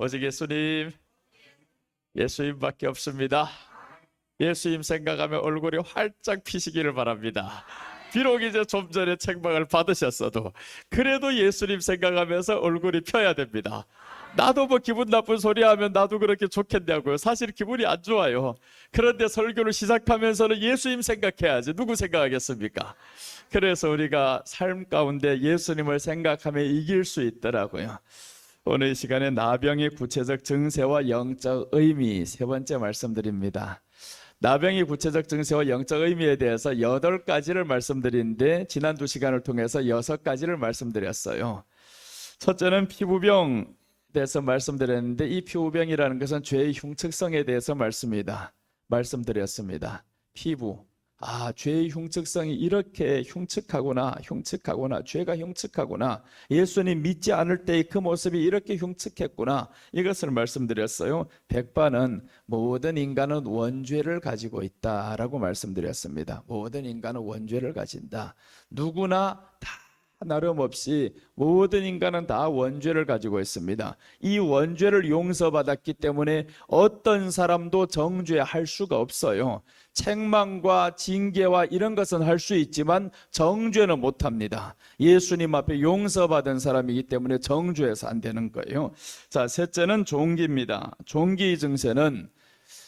오직 예수님, 예수님밖에 없습니다. 예수님 생각하면 얼굴이 활짝 피시기를 바랍니다. 비록 이제 좀 전에 책망을 받으셨어도 그래도 예수님 생각하면서 얼굴이 펴야 됩니다. 나도 뭐 기분 나쁜 소리 하면 나도 그렇게 좋겠냐고요. 사실 기분이 안 좋아요. 그런데 설교를 시작하면서는 예수님 생각해야지 누구 생각하겠습니까? 그래서 우리가 삶 가운데 예수님을 생각하며 이길 수 있더라고요. 오늘 이 시간에 나병의 구체적 증세와 영적 의미 세 번째 말씀드립니다. 나병의 구체적 증세와 영적 의미에 대해서 8가지를 말씀드리는데 지난 2시간을 통해서 6가지를 말씀드렸어요. 첫째는 피부병 대해서 말씀드렸는데 이 피부병이라는 것은 죄의 흉측성에 대해서 말씀드렸습니다. 피부, 죄의 흉측성이 이렇게 흉측하구나, 죄가 흉측하구나, 예수님 믿지 않을 때의 그 모습이 이렇게 흉측했구나, 이것을 말씀드렸어요. 백반은 모든 인간은 원죄를 가지고 있다라고 말씀드렸습니다. 모든 인간은 원죄를 가진다. 누구나 다 나름없이 모든 인간은 다 원죄를 가지고 있습니다. 이 원죄를 용서받았기 때문에 어떤 사람도 정죄할 수가 없어요. 책망과 징계와 이런 것은 할 수 있지만 정죄는 못합니다. 예수님 앞에 용서받은 사람이기 때문에 정죄해서 안 되는 거예요. 자, 셋째는 종기입니다. 종기 증세는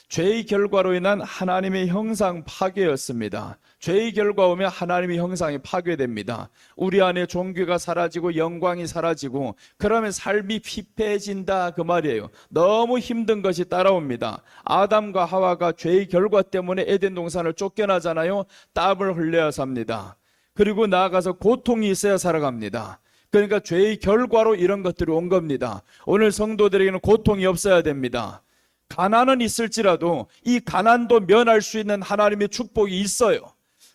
죄의 결과로 인한 하나님의 형상 파괴였습니다. 죄의 결과 오면 하나님의 형상이 파괴됩니다. 우리 안에 종교가 사라지고 영광이 사라지고 그러면 삶이 피폐해진다 그 말이에요. 너무 힘든 것이 따라옵니다. 아담과 하와가 죄의 결과 때문에 에덴 동산을 쫓겨나잖아요. 땀을 흘려야 삽니다. 그리고 나아가서 고통이 있어야 살아갑니다. 그러니까 죄의 결과로 이런 것들이 온 겁니다. 오늘 성도들에게는 고통이 없어야 됩니다. 가난은 있을지라도 이 가난도 면할 수 있는 하나님의 축복이 있어요.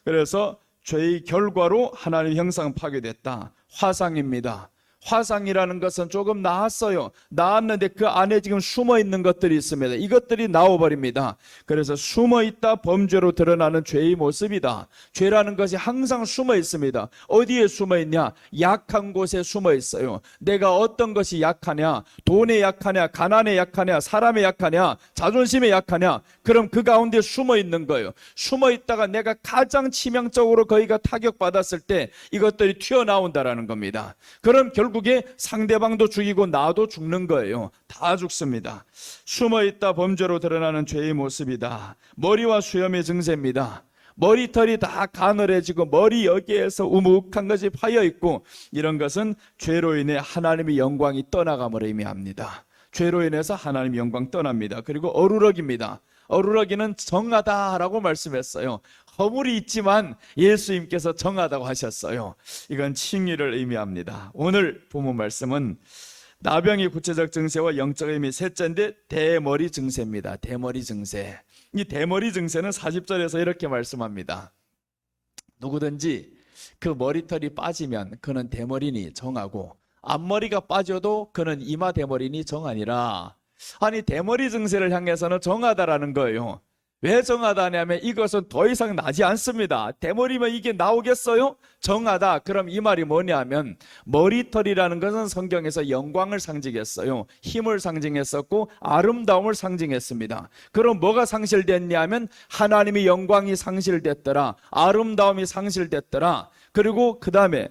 그래서 죄의 결과로 하나님의 형상 파괴됐다. 화상입니다. 화상이라는 것은 조금 나았어요. 나았는데 그 안에 지금 숨어 있는 것들이 있습니다. 이것들이 나와버립니다. 그래서 숨어 있다 범죄로 드러나는 죄의 모습이다. 죄라는 것이 항상 숨어 있습니다. 어디에 숨어 있냐? 약한 곳에 숨어 있어요. 내가 어떤 것이 약하냐? 돈에 약하냐? 가난에 약하냐? 사람에 약하냐? 자존심에 약하냐? 그럼 그 가운데 숨어 있는 거예요. 숨어 있다가 내가 가장 치명적으로 거기가 타격받았을 때 이것들이 튀어나온다라는 겁니다. 그럼 결국에 상대방도 죽이고 나도 죽는 거예요. 다 죽습니다. 숨어있다 범죄로 드러나는 죄의 모습이다. 머리와 수염의 증세입니다. 머리털이 다 가늘어지고 머리 여기에서 우묵한 것이 파여있고 이런 것은 죄로 인해 하나님의 영광이 떠나감을 의미합니다. 죄로 인해서 하나님의 영광 떠납니다. 그리고 어루러기입니다. 어루러기는 정하다라고 말씀했어요. 허물이 있지만 예수님께서 정하다고 하셨어요. 이건 칭의를 의미합니다. 오늘 본문 말씀은 나병의 구체적 증세와 영적 의미 셋째인데 대머리 증세입니다. 대머리 증세. 이 대머리 증세는 40절에서 이렇게 말씀합니다. 누구든지 그 머리털이 빠지면 그는 대머리니 정하고 앞머리가 빠져도 그는 이마 대머리니 정하니라. 아니 대머리 증세를 향해서는 정하다라는 거예요. 왜 정하다냐면 이것은 더 이상 나지 않습니다. 대머리면 이게 나오겠어요? 정하다. 그럼 이 말이 뭐냐면 머리털이라는 것은 성경에서 영광을 상징했어요. 힘을 상징했었고 아름다움을 상징했습니다. 그럼 뭐가 상실됐냐면 하나님의 영광이 상실됐더라. 아름다움이 상실됐더라. 그리고 그 다음에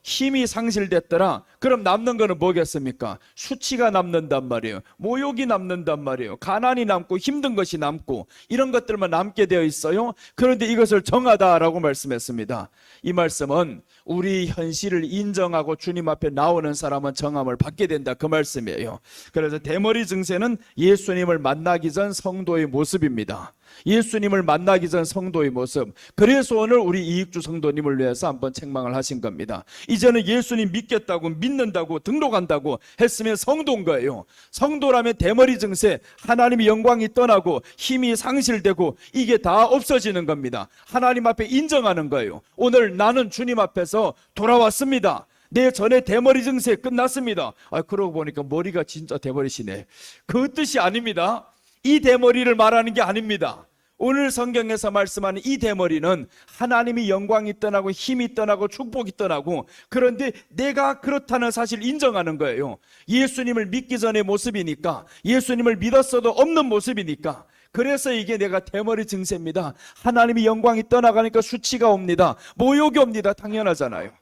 힘이 상실됐더라. 그럼 남는 거는 뭐겠습니까? 수치가 남는단 말이에요. 모욕이 남는단 말이에요. 가난이 남고 힘든 것이 남고 이런 것들만 남게 되어 있어요. 그런데 이것을 정하다라고 말씀했습니다. 이 말씀은 우리 현실을 인정하고 주님 앞에 나오는 사람은 정함을 받게 된다 그 말씀이에요. 그래서 대머리 증세는 예수님을 만나기 전 성도의 모습입니다. 예수님을 만나기 전 성도의 모습. 그래서 오늘 우리 이익주 성도님을 위해서 한번 책망을 하신 겁니다. 이제는 예수님 믿겠다고 믿는다고 등록한다고 했으면 성도인 거예요. 성도라면 대머리 증세, 하나님의 영광이 떠나고 힘이 상실되고 이게 다 없어지는 겁니다. 하나님 앞에 인정하는 거예요. 오늘 나는 주님 앞에서 돌아왔습니다. 내 전에 대머리 증세 끝났습니다. 그러고 보니까 머리가 진짜 대머리시네. 그 뜻이 아닙니다. 이 대머리를 말하는 게 아닙니다. 오늘 성경에서 말씀하는 이 대머리는 하나님이 영광이 떠나고 힘이 떠나고 축복이 떠나고, 그런데 내가 그렇다는 사실을 인정하는 거예요. 예수님을 믿기 전의 모습이니까, 예수님을 믿었어도 없는 모습이니까. 그래서 이게 내가 대머리 증세입니다. 하나님이 영광이 떠나가니까 수치가 옵니다. 모욕이 옵니다. 당연하잖아요.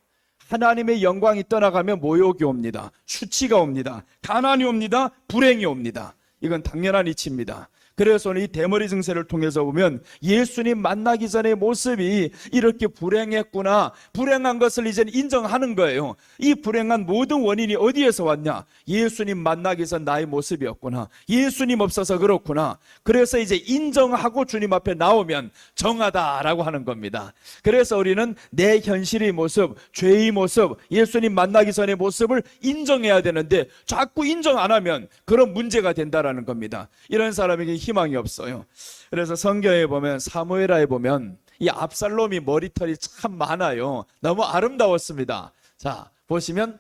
하나님의 영광이 떠나가면 모욕이 옵니다. 수치가 옵니다. 가난이 옵니다. 불행이 옵니다. 이건 당연한 이치입니다. 그래서 이 대머리 증세를 통해서 보면 예수님 만나기 전의 모습이 이렇게 불행했구나, 불행한 것을 이제는 인정하는 거예요. 이 불행한 모든 원인이 어디에서 왔냐? 예수님 만나기 전 나의 모습이었구나, 예수님 없어서 그렇구나. 그래서 이제 인정하고 주님 앞에 나오면 정하다라고 하는 겁니다. 그래서 우리는 내 현실의 모습, 죄의 모습, 예수님 만나기 전의 모습을 인정해야 되는데 자꾸 인정 안 하면 그런 문제가 된다라는 겁니다. 이런 사람에게 희망이 없어요. 그래서 성경에 보면, 사무엘하에 보면 이 압살롬이 머리털이 참 많아요. 너무 아름다웠습니다. 자, 보시면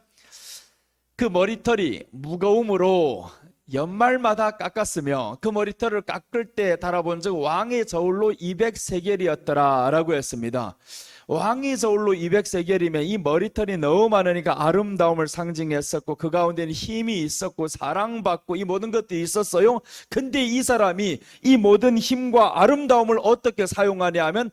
그 머리털이 무거움으로 연말마다 깎았으며 그 머리털을 깎을 때 달아본 즉 왕의 저울로 200세겔이었더라 라고 했습니다. 왕의 저울로 200세겔이면 이 머리털이 너무 많으니까 아름다움을 상징했었고, 그 가운데는 힘이 있었고 사랑받고 이 모든 것들이 있었어요. 근데 이 사람이 이 모든 힘과 아름다움을 어떻게 사용하냐 하면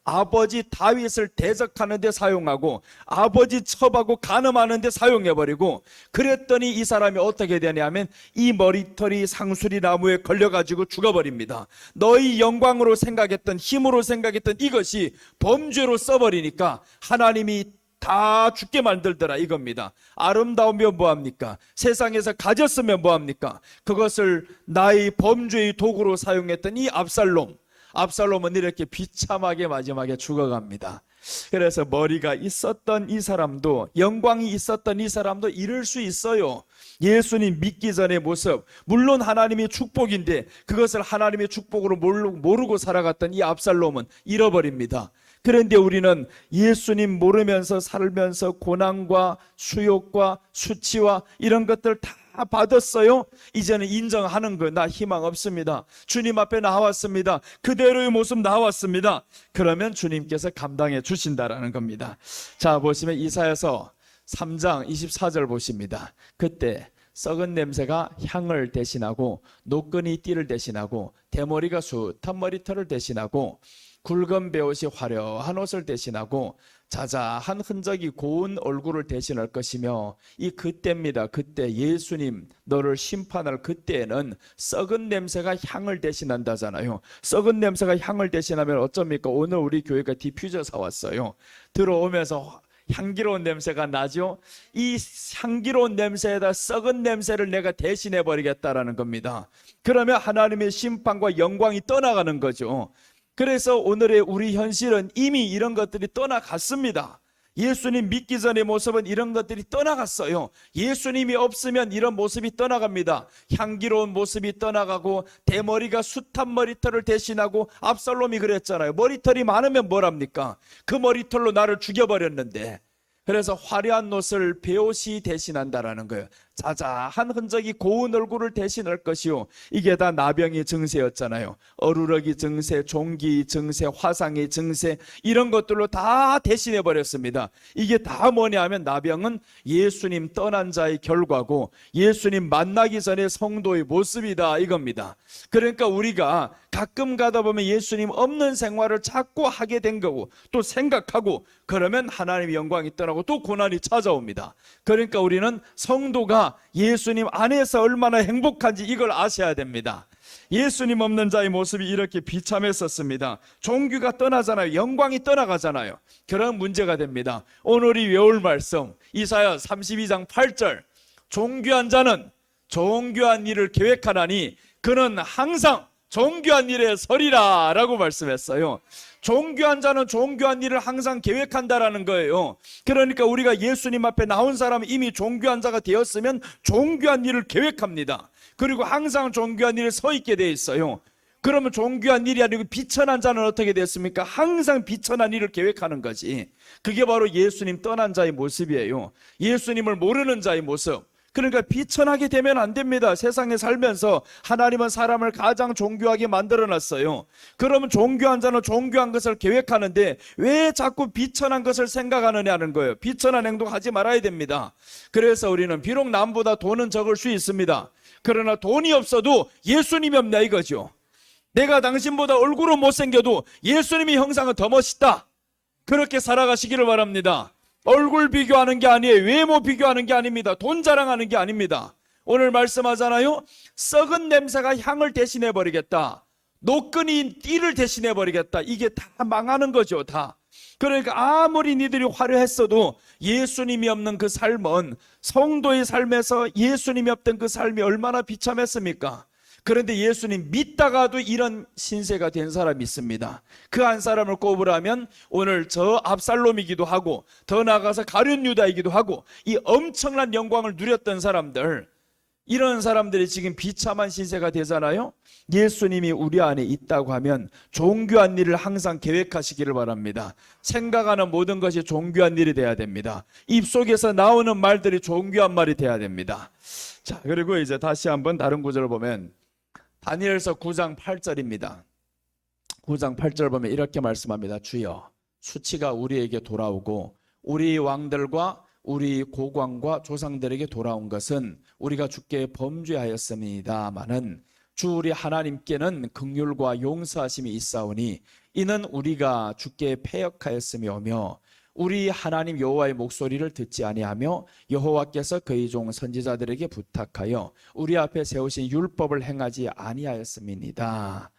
아버지 다윗을 대적하는 데 사용하고 아버지 첩하고 간음하는 데 사용해버리고, 그랬더니 이 사람이 어떻게 되냐면 이 머리털이 상수리 나무에 걸려가지고 죽어버립니다. 너희 영광으로 생각했던, 힘으로 생각했던 이것이 범죄로 써버리니까 하나님이 다 죽게 만들더라 이겁니다. 아름다우면 뭐합니까? 세상에서 가졌으면 뭐합니까? 그것을 나의 범죄의 도구로 사용했던 이 압살롬은 이렇게 비참하게 마지막에 죽어갑니다. 그래서 머리가 있었던 이 사람도, 영광이 있었던 이 사람도 이럴 수 있어요. 예수님 믿기 전의 모습, 물론 하나님의 축복인데 그것을 하나님의 축복으로 모르고 살아갔던 이 압살롬은 잃어버립니다. 그런데 우리는 예수님 모르면서 살면서 고난과 수욕과 수치와 이런 것들 다 받았어요. 이제는 인정하는 거예요. 나 희망 없습니다. 주님 앞에 나왔습니다. 그대로의 모습 나왔습니다. 그러면 주님께서 감당해 주신다라는 겁니다. 자, 보시면 이사야서 3장 24절 보십니다. 그때 썩은 냄새가 향을 대신하고 노끈이 띠를 대신하고 대머리가 숱한 머리털을 대신하고 굵은 베옷이 화려한 옷을 대신하고 자자한 흔적이 고운 얼굴을 대신할 것이며, 이 그때입니다. 그때 예수님 너를 심판할 그때에는 썩은 냄새가 향을 대신한다잖아요. 썩은 냄새가 향을 대신하면 어쩝니까? 오늘 우리 교회가 디퓨저 사왔어요. 들어오면서 향기로운 냄새가 나죠. 이 향기로운 냄새에다 썩은 냄새를 내가 대신해 버리겠다라는 겁니다. 그러면 하나님의 심판과 영광이 떠나가는 거죠. 그래서 오늘의 우리 현실은 이미 이런 것들이 떠나갔습니다. 예수님 믿기 전의 모습은 이런 것들이 떠나갔어요. 예수님이 없으면 이런 모습이 떠나갑니다. 향기로운 모습이 떠나가고 대머리가 숱한 머리털을 대신하고, 압살롬이 그랬잖아요. 머리털이 많으면 뭐랍니까? 그 머리털로 나를 죽여버렸는데. 그래서 화려한 옷을 베옷이 대신한다라는 거예요. 자자한 흔적이 고운 얼굴을 대신할 것이요. 이게 다 나병의 증세였잖아요. 어루러기 증세, 종기 증세, 화상의 증세, 이런 것들로 다 대신해 버렸습니다. 이게 다 뭐냐 하면 나병은 예수님 떠난 자의 결과고 예수님 만나기 전에 성도의 모습이다 이겁니다. 그러니까 우리가 가끔 가다 보면 예수님 없는 생활을 자꾸 하게 된 거고 또 생각하고, 그러면 하나님의 영광이 떠나고 또 고난이 찾아옵니다. 그러니까 우리는 성도가 예수님 안에서 얼마나 행복한지 이걸 아셔야 됩니다. 예수님 없는 자의 모습이 이렇게 비참했었습니다. 종교가 떠나잖아요. 영광이 떠나가잖아요. 그런 문제가 됩니다. 오늘이 외울 말씀 이사야 32장 8절, 종교한 자는 종교한 일을 계획하나니 그는 항상 종교한 일에 서리라 라고 말씀했어요. 종교한 자는 종교한 일을 항상 계획한다라는 거예요. 그러니까 우리가 예수님 앞에 나온 사람은 이미 종교한 자가 되었으면 종교한 일을 계획합니다. 그리고 항상 종교한 일에 서 있게 돼 있어요. 그러면 종교한 일이 아니고 비천한 자는 어떻게 됐습니까? 항상 비천한 일을 계획하는 거지. 그게 바로 예수님 떠난 자의 모습이에요. 예수님을 모르는 자의 모습. 그러니까 비천하게 되면 안 됩니다. 세상에 살면서 하나님은 사람을 가장 존귀하게 만들어놨어요. 그러면 존귀한 자는 존귀한 것을 계획하는데 왜 자꾸 비천한 것을 생각하느냐는 거예요. 비천한 행동하지 말아야 됩니다. 그래서 우리는 비록 남보다 돈은 적을 수 있습니다. 그러나 돈이 없어도 예수님이 없냐 이거죠. 내가 당신보다 얼굴은 못생겨도 예수님의 형상은 더 멋있다. 그렇게 살아가시기를 바랍니다. 얼굴 비교하는 게 아니에요. 외모 비교하는 게 아닙니다. 돈 자랑하는 게 아닙니다. 오늘 말씀하잖아요. 썩은 냄새가 향을 대신해 버리겠다. 노끈이 띠를 대신해 버리겠다. 이게 다 망하는 거죠. 다. 그러니까 아무리 니들이 화려했어도 예수님이 없는 그 삶은, 성도의 삶에서 예수님이 없던 그 삶이 얼마나 비참했습니까? 그런데 예수님 믿다가도 이런 신세가 된 사람이 있습니다. 그 한 사람을 꼽으라면 오늘 저 압살롬이기도 하고 더 나아가서 가룟 유다이기도 하고 이 엄청난 영광을 누렸던 사람들, 이런 사람들이 지금 비참한 신세가 되잖아요. 예수님이 우리 안에 있다고 하면 존귀한 일을 항상 계획하시기를 바랍니다. 생각하는 모든 것이 존귀한 일이 돼야 됩니다. 입속에서 나오는 말들이 존귀한 말이 돼야 됩니다. 자, 그리고 이제 다시 한번 다른 구절을 보면 다니엘서 9장 8절입니다. 9장 8절 보면 이렇게 말씀합니다. 주여, 수치가 우리에게 돌아오고 우리 왕들과 우리 고관과 조상들에게 돌아온 것은 우리가 주께 범죄하였습니다마는 주 우리 하나님께는 긍휼과 용서하심이 있사오니 이는 우리가 주께 패역하였음이오며 우리 하나님 여호와의 목소리를 듣지 아니하며 여호와께서 그의 종 선지자들에게 부탁하여 우리 앞에 세우신 율법을 행하지 아니하였음이니이다.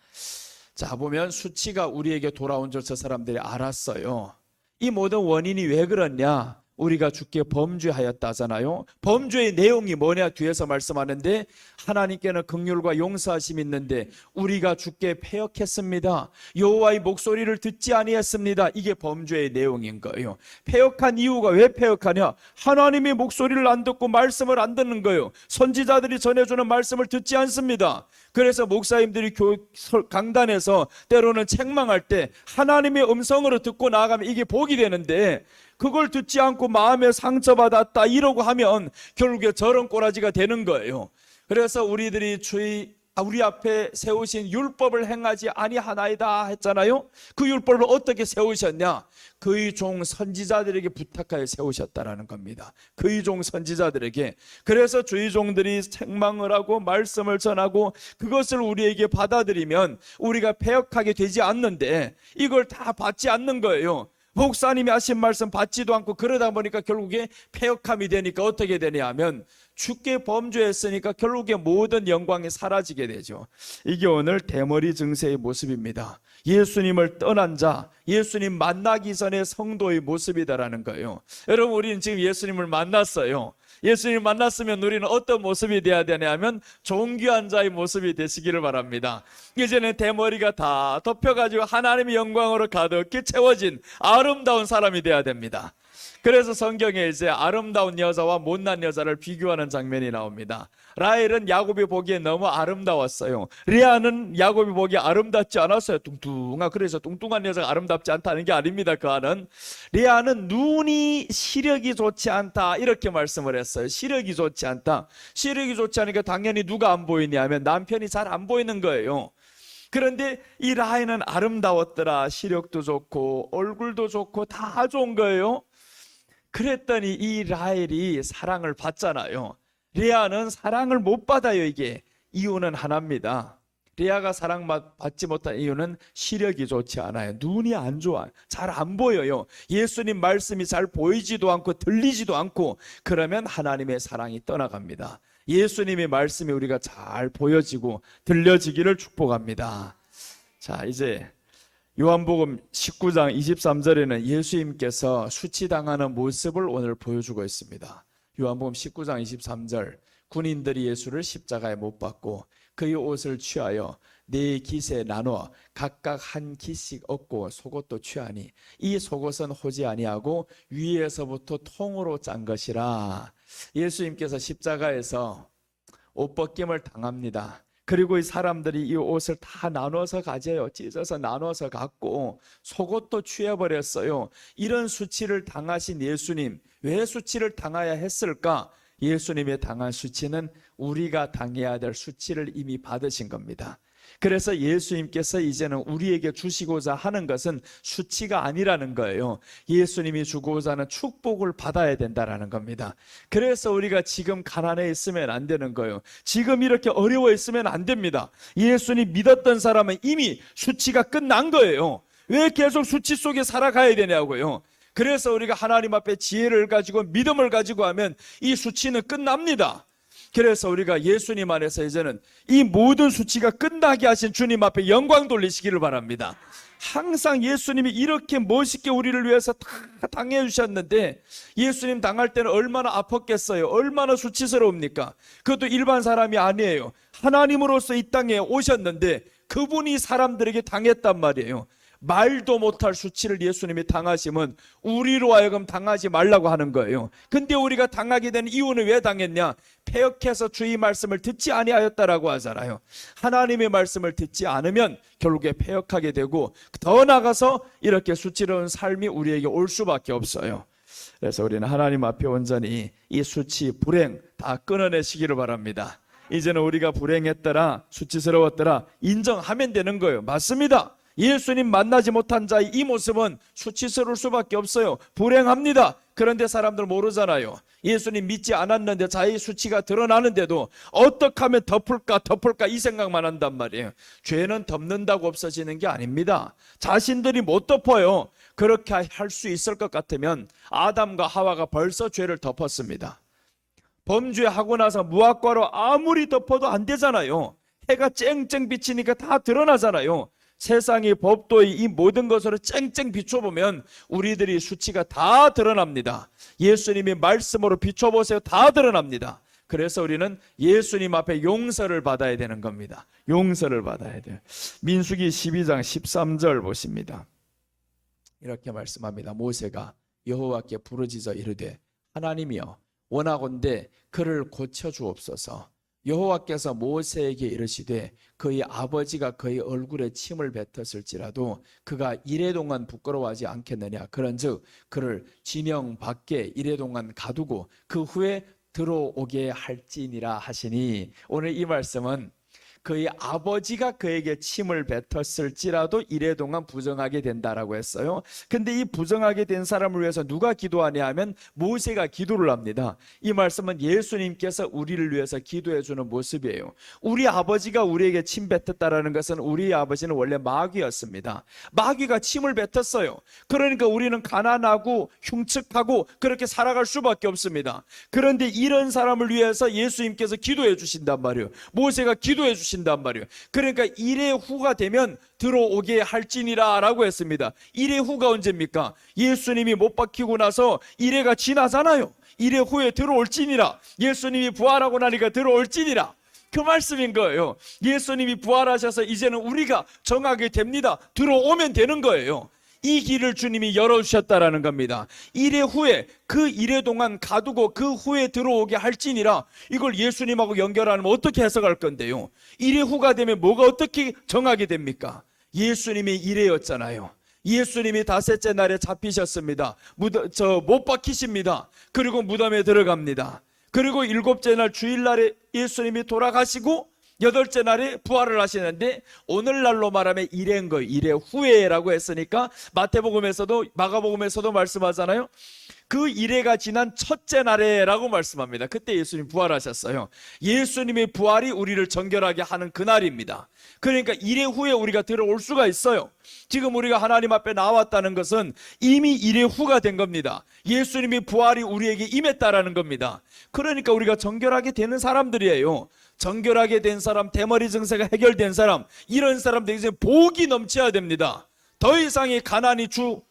자, 보면 수치가 우리에게 돌아온 줄 저 사람들이 알았어요. 이 모든 원인이 왜 그러냐? 우리가 주께 범죄하였다잖아요. 범죄의 내용이 뭐냐 뒤에서 말씀하는데 하나님께는 긍휼과 용서하심이 있는데 우리가 주께 패역했습니다. 여호와의 목소리를 듣지 아니했습니다. 이게 범죄의 내용인 거예요. 패역한 이유가 왜 패역하냐? 하나님의 목소리를 안 듣고 말씀을 안 듣는 거예요. 선지자들이 전해주는 말씀을 듣지 않습니다. 그래서 목사님들이 강단에서 때로는 책망할 때 하나님의 음성으로 듣고 나아가면 이게 복이 되는데 그걸 듣지 않고 마음에 상처받았다 이러고 하면 결국에 저런 꼬라지가 되는 거예요. 그래서 우리들이 우리 앞에 세우신 율법을 행하지 아니하나이다 했잖아요. 그 율법을 어떻게 세우셨냐? 그의 종 선지자들에게 부탁하여 세우셨다라는 겁니다. 그의 종 선지자들에게. 그래서 주의 종들이 책망을 하고 말씀을 전하고 그것을 우리에게 받아들이면 우리가 패역하게 되지 않는데 이걸 다 받지 않는 거예요. 목사님이 하신 말씀 받지도 않고 그러다 보니까 결국에 패역함이 되니까 어떻게 되냐 하면 주께 범죄했으니까 결국에 모든 영광이 사라지게 되죠. 이게 오늘 대머리 증세의 모습입니다. 예수님을 떠난 자, 예수님 만나기 전에 성도의 모습이다라는 거예요. 여러분, 우리는 지금 예수님을 만났어요. 예수님 만났으면 우리는 어떤 모습이 되어야 되냐면 존귀한 자의 모습이 되시기를 바랍니다. 이제는 대머리가 다 덮여가지고 하나님의 영광으로 가득히 채워진 아름다운 사람이 되어야 됩니다. 그래서 성경에 이제 아름다운 여자와 못난 여자를 비교하는 장면이 나옵니다. 라헬은 야곱이 보기에 너무 아름다웠어요. 레아는 야곱이 보기에 아름답지 않았어요. 뚱뚱한, 그래서 뚱뚱한 여자가 아름답지 않다는 게 아닙니다. 그 안은 레아는 눈이 시력이 좋지 않다 이렇게 말씀을 했어요. 시력이 좋지 않다. 시력이 좋지 않으니까 당연히 누가 안 보이냐 하면 남편이 잘 안 보이는 거예요. 그런데 이 라헬은 아름다웠더라. 시력도 좋고 얼굴도 좋고 다 좋은 거예요. 그랬더니 이 라헬이 사랑을 받잖아요. 레아는 사랑을 못 받아요. 이게 이유는 하나입니다. 레아가 사랑받지 못한 이유는 시력이 좋지 않아요. 눈이 안 좋아, 잘 안 보여요. 예수님 말씀이 잘 보이지도 않고 들리지도 않고 그러면 하나님의 사랑이 떠나갑니다. 예수님의 말씀이 우리가 잘 보여지고 들려지기를 축복합니다. 자, 이제 요한복음 19장 23절에는 예수님께서 수치당하는 모습을 오늘 보여주고 있습니다. 요한복음 19장 23절, 군인들이 예수를 십자가에 못 박고 그의 옷을 취하여 네 깃에 나눠 각각 한 깃씩 얻고 속옷도 취하니 이 속옷은 호지 아니하고 위에서부터 통으로 짠 것이라. 예수님께서 십자가에서 옷 벗김을 당합니다. 그리고 이 사람들이 이 옷을 다 나눠서 가져요. 찢어서 나눠서 갖고 속옷도 취해버렸어요. 이런 수치를 당하신 예수님, 왜 수치를 당해야 했을까? 예수님이 당한 수치는 우리가 당해야 될 수치를 이미 받으신 겁니다. 그래서 예수님께서 이제는 우리에게 주시고자 하는 것은 수치가 아니라는 거예요. 예수님이 주고자 하는 축복을 받아야 된다는 겁니다. 그래서 우리가 지금 가난해 있으면 안 되는 거예요. 지금 이렇게 어려워 있으면 안 됩니다. 예수님 믿었던 사람은 이미 수치가 끝난 거예요. 왜 계속 수치 속에 살아가야 되냐고요. 그래서 우리가 하나님 앞에 지혜를 가지고 믿음을 가지고 하면 이 수치는 끝납니다. 그래서 우리가 예수님 안에서 이제는 이 모든 수치가 끝나게 하신 주님 앞에 영광 돌리시기를 바랍니다. 항상 예수님이 이렇게 멋있게 우리를 위해서 다 당해 주셨는데 예수님 당할 때는 얼마나 아팠겠어요. 얼마나 수치스러웁니까? 그것도 일반 사람이 아니에요. 하나님으로서 이 땅에 오셨는데 그분이 사람들에게 당했단 말이에요. 말도 못할 수치를 예수님이 당하시면 우리로 하여금 당하지 말라고 하는 거예요. 근데 우리가 당하게 된 이유는 왜 당했냐? 패역해서 주의 말씀을 듣지 아니하였다라고 하잖아요. 하나님의 말씀을 듣지 않으면 결국에 패역하게 되고 더 나아가서 이렇게 수치로운 삶이 우리에게 올 수밖에 없어요. 그래서 우리는 하나님 앞에 온전히 이 수치, 불행 다 끊어내시기를 바랍니다. 이제는 우리가 불행했더라, 수치스러웠더라 인정하면 되는 거예요. 맞습니다. 예수님 만나지 못한 자의 이 모습은 수치스러울 수밖에 없어요. 불행합니다. 그런데 사람들 모르잖아요. 예수님 믿지 않았는데 자의 수치가 드러나는데도 어떻게 하면 덮을까 이 생각만 한단 말이에요. 죄는 덮는다고 없어지는 게 아닙니다. 자신들이 못 덮어요. 그렇게 할 수 있을 것 같으면 아담과 하와가 벌써 죄를 덮었습니다. 범죄하고 나서 무화과로 아무리 덮어도 안 되잖아요. 해가 쨍쨍 비치니까 다 드러나잖아요. 세상의 법도의 이 모든 것으로 쨍쨍 비춰보면 우리들이 수치가 다 드러납니다. 예수님의 말씀으로 비춰보세요. 다 드러납니다. 그래서 우리는 예수님 앞에 용서를 받아야 되는 겁니다. 용서를 받아야 돼요. 민수기 12장 13절 보십니다. 이렇게 말씀합니다. 모세가 여호와께 부르짖어 이르되 하나님이여 원하건대 그를 고쳐주옵소서. 여호와께서 모세에게 이르시되 그의 아버지가 그의 얼굴에 침을 뱉었을지라도 그가 이래동안 부끄러워하지 않겠느냐. 그런즉 그를 진영 밖에 이래동안 가두고 그 후에 들어오게 할지니라 하시니, 오늘 이 말씀은 그의 아버지가 그에게 침을 뱉었을지라도 이래동안 부정하게 된다라고 했어요. 근데 이 부정하게 된 사람을 위해서 누가 기도하냐 하면 모세가 기도를 합니다. 이 말씀은 예수님께서 우리를 위해서 기도해 주는 모습이에요. 우리 아버지가 우리에게 침 뱉었다라는 것은 우리 아버지는 원래 마귀였습니다. 마귀가 침을 뱉었어요. 그러니까 우리는 가난하고 흉측하고 그렇게 살아갈 수밖에 없습니다. 그런데 이런 사람을 위해서 예수님께서 기도해 주신단 말이에요. 모세가 기도해 주신단 말이에요. 그러니까 이래 후가 되면 들어오게 할지니라 라고 했습니다. 이래 후가 언제입니까? 예수님이 못 박히고 나서 이래가 지나잖아요. 이래 후에 들어올지니라. 예수님이 부활하고 나니까 들어올지니라. 그 말씀인 거예요. 예수님이 부활하셔서 이제는 우리가 정하게 됩니다. 들어오면 되는 거예요. 이 길을 주님이 열어주셨다라는 겁니다. 이래 후에 그 이래 동안 가두고 그 후에 들어오게 할지니라. 이걸 예수님하고 연결하면 어떻게 해석할 건데요? 이래 후가 되면 뭐가 어떻게 정하게 됩니까? 예수님이 이래였잖아요. 예수님이 닷새째 날에 잡히셨습니다. 못 박히십니다. 그리고 무덤에 들어갑니다. 그리고 일곱째 날 주일날에 예수님이 돌아가시고 여덟째 날에 부활을 하시는데 오늘날로 말하면 이래인 거예요. 이래 후에라고 했으니까 마태복음에서도 마가복음에서도 말씀하잖아요. 그 이래가 지난 첫째 날에라고 말씀합니다. 그때 예수님 부활하셨어요. 예수님의 부활이 우리를 정결하게 하는 그날입니다. 그러니까 이래 후에 우리가 들어올 수가 있어요. 지금 우리가 하나님 앞에 나왔다는 것은 이미 이래 후가 된 겁니다. 예수님의 부활이 우리에게 임했다라는 겁니다. 그러니까 우리가 정결하게 되는 사람들이에요. 정결하게 된 사람, 대머리 증세가 해결된 사람, 이런 사람들 이제 복이 넘쳐야 됩니다. 더 이상의 가난이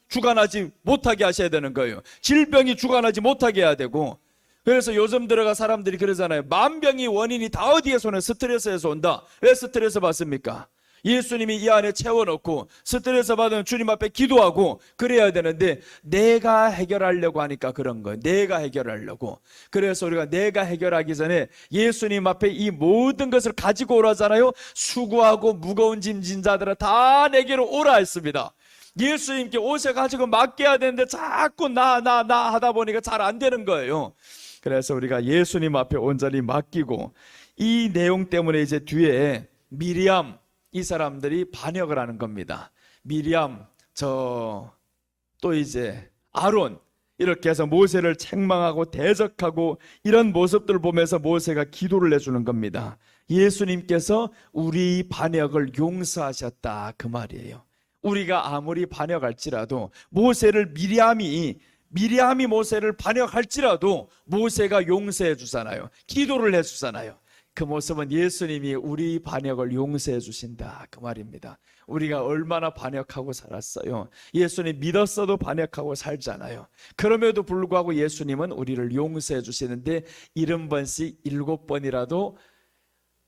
주관하지 못하게 하셔야 되는 거예요. 질병이 주관하지 못하게 해야 되고. 그래서 요즘 들어가 사람들이 그러잖아요. 만병의 원인이 다 어디에서 오는? 스트레스에서 온다. 왜 스트레스 받습니까? 예수님이 이 안에 채워넣고 스트레스 받으면 주님 앞에 기도하고 그래야 되는데 내가 해결하려고 하니까 그런 거예요. 내가 해결하려고. 그래서 우리가 내가 해결하기 전에 예수님 앞에 이 모든 것을 가지고 오라잖아요. 수고하고 무거운 짐 진 자들아 다 내게로 오라 했습니다. 예수님께 오셔가지고 맡겨야 되는데 자꾸 나 하다 보니까 잘 안 되는 거예요. 그래서 우리가 예수님 앞에 온전히 맡기고, 이 내용 때문에 이제 뒤에 미리암, 이 사람들이 반역을 하는 겁니다. 미리암, 또 이제 아론, 이렇게 해서 모세를 책망하고 대적하고 이런 모습들을 보면서 모세가 기도를 해주는 겁니다. 예수님께서 우리 반역을 용서하셨다, 그 말이에요. 우리가 아무리 반역할지라도 미리암이 모세를 반역할지라도 모세가 용서해 주잖아요. 기도를 해 주잖아요. 그 모습은 예수님이 우리 반역을 용서해 주신다, 그 말입니다. 우리가 얼마나 반역하고 살았어요. 예수님 믿었어도 반역하고 살잖아요. 그럼에도 불구하고 예수님은 우리를 용서해 주시는데 70번씩 7번이라도